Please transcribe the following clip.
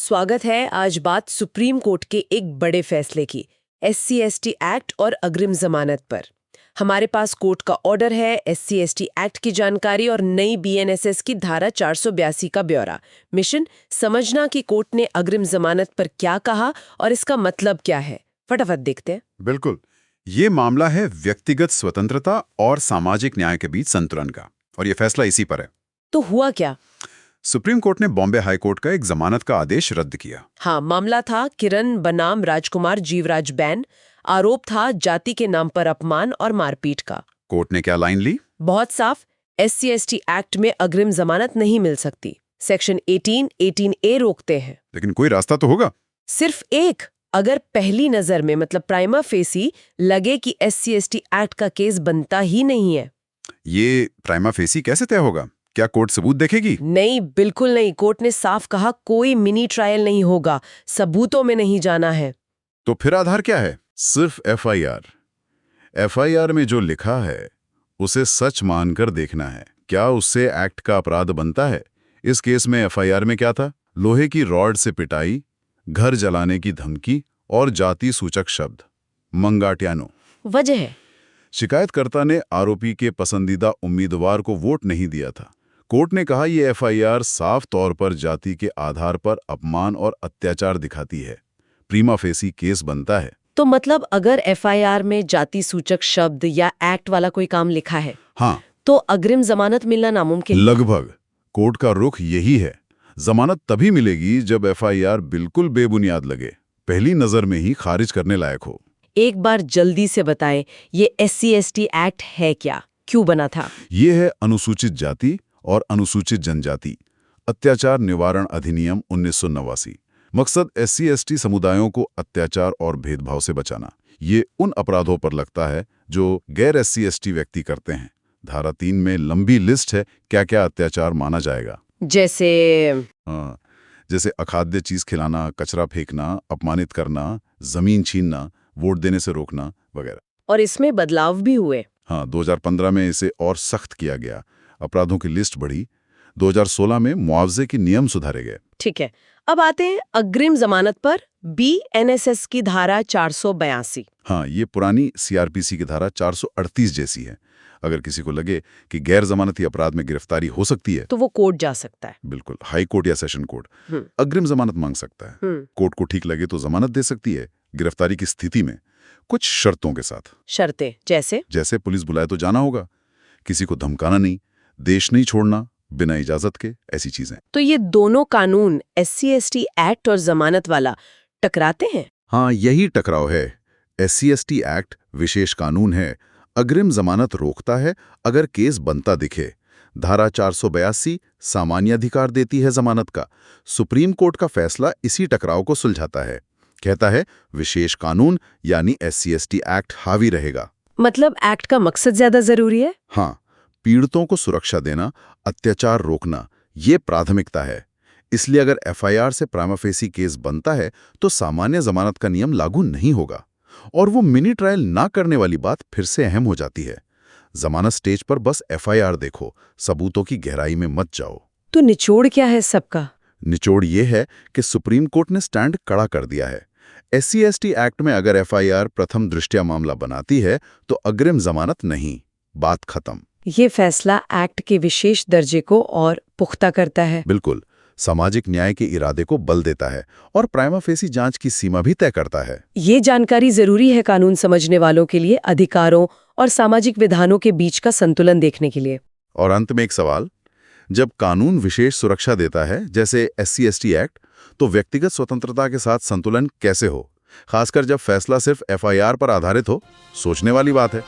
स्वागत है। आज बात सुप्रीम कोर्ट के एक बड़े फैसले की, SC/ST एक्ट और अग्रिम जमानत पर। हमारे पास कोर्ट का ऑर्डर है, SC/ST एक्ट की जानकारी और नई BNSS की धारा 482 का ब्यौरा। मिशन समझना कि कोर्ट ने अग्रिम जमानत पर क्या कहा और इसका मतलब क्या है। फटाफट देखते हैं। बिल्कुल, ये मामला है व्यक्तिगत स्वतंत्रता और सामाजिक न्याय के बीच संतुलन का, और ये फैसला इसी पर है। तो हुआ क्या? सुप्रीम कोर्ट ने बॉम्बे हाई कोर्ट का एक जमानत का आदेश रद्द किया। हाँ, मामला था किरण बनाम राजकुमार जीवराज बैन। आरोप था जाति के नाम पर अपमान और मारपीट का। कोर्ट ने क्या लाइन ली? बहुत साफ, SC/ST एक्ट में अग्रिम जमानत नहीं मिल सकती। सेक्शन 18A रोकते हैं। लेकिन कोई रास्ता तो होगा। सिर्फ एक, अगर पहली नजर में मतलब प्राइमा फेसी लगे कि SC/ST एक्ट का केस बनता ही नहीं है। ये प्राइमा फेसी कैसे तय होगा? क्या कोर्ट सबूत देखेगी? नहीं, बिल्कुल नहीं। कोर्ट ने साफ कहा कोई मिनी ट्रायल नहीं होगा, सबूतों में नहीं जाना है। तो फिर आधार क्या है? सिर्फ FIR। FIR में जो लिखा है उसे सच मानकर देखना है। क्या उससे एक्ट का अपराध बनता है? इस केस में FIR में क्या था? लोहे की रॉड से पिटाई, घर जलाने की धमकी और जाति सूचक शब्द मंगाट्यानो। वजह है शिकायतकर्ता ने आरोपी के पसंदीदा उम्मीदवार को वोट नहीं दिया था। कोर्ट ने कहा ये FIR साफ तौर पर जाति के आधार पर अपमान और अत्याचार दिखाती है। प्रीमा फेसी केस बनता है। तो मतलब अगर FIR में जाति सूचक शब्द या एक्ट वाला कोई काम लिखा है, हाँ, तो अग्रिम जमानत मिलना नामुमकिन। लगभग। कोर्ट का रुख यही है। जमानत तभी मिलेगी जब FIR बिल्कुल बेबुनियाद लगे, पहली नजर में ही खारिज करने लायक हो। एक बार जल्दी से बताएं, ये SC/ST एक्ट है क्या, क्यों बना था? ये है अनुसूचित जाति और अनुसूचित जनजाति अत्याचार निवारण अधिनियम 1989। मकसद SC/ST समुदायों को अत्याचार और भेदभाव से बचाना। ये उन अपराधों पर लगता है जो गैर SC/ST व्यक्ति करते हैं। धारा 3 में लंबी लिस्ट है क्या क्या अत्याचार माना जाएगा। जैसे अखाद्य चीज खिलाना, कचरा फेंकना, अपमानित करना, जमीन छीनना, वोट देने से रोकना वगैरह। और इसमें बदलाव भी हुए। हाँ, 2015 में इसे और सख्त किया गया, अपराधों की लिस्ट बढ़ी। 2016 में मुआवजे के नियम सुधारे गए। ठीक है, अब आते हैं अग्रिम जमानत पर। BNSS की धारा 482। हाँ, ये पुरानी CRPC की धारा 438 जैसी है। अगर किसी को लगे कि गैर जमानती अपराध में गिरफ्तारी हो सकती है तो वो कोर्ट जा सकता है। बिल्कुल, हाई कोर्ट या सेशन कोर्ट अग्रिम जमानत मांग सकता है। कोर्ट को ठीक लगे तो जमानत दे सकती है, गिरफ्तारी की स्थिति में, कुछ शर्तों के साथ। शर्तें जैसे पुलिस बुलाए तो जाना होगा, किसी को धमकाना नहीं, देश नहीं छोड़ना बिना इजाजत के, ऐसी चीजें। तो ये दोनों कानून SC/ST एक्ट और जमानत वाला टकराते हैं? हाँ, यही टकराव है। SC/ST एक्ट विशेष कानून है, अग्रिम जमानत रोकता है अगर केस बनता दिखे। धारा 482 सामान्य अधिकार देती है जमानत का। सुप्रीम कोर्ट का फैसला इसी टकराव को सुलझाता है। कहता है विशेष कानून यानी SC/ST एक्ट हावी रहेगा। मतलब एक्ट का मकसद ज्यादा जरूरी है? हाँ, पीड़ितों को सुरक्षा देना, अत्याचार रोकना, ये प्राथमिकता है। इसलिए अगर FIR से प्राइमा फेसी केस बनता है तो सामान्य जमानत का नियम लागू नहीं होगा, और वो मिनी ट्रायल ना करने वाली बात फिर से अहम हो जाती है। जमानत स्टेज पर बस FIR देखो, सबूतों की गहराई में मत जाओ। तो निचोड़ क्या है सबका? निचोड़ ये है कि सुप्रीम कोर्ट ने स्टैंड कड़ा कर दिया है। SC/ST एक्ट में अगर FIR प्रथम दृष्टया मामला बनाती है तो अग्रिम जमानत नहीं, बात खत्म। ये फैसला एक्ट के विशेष दर्जे को और पुख्ता करता है। बिल्कुल, सामाजिक न्याय के इरादे को बल देता है और प्राइमा फेसी जांच की सीमा भी तय करता है। ये जानकारी जरूरी है कानून समझने वालों के लिए, अधिकारों और सामाजिक विधानों के बीच का संतुलन देखने के लिए। और अंत में एक सवाल, जब कानून विशेष सुरक्षा देता है जैसे SC/ST एक्ट, तो व्यक्तिगत स्वतंत्रता के साथ संतुलन कैसे हो, खासकर जब फैसला सिर्फ FIR पर आधारित हो? सोचने वाली बात है।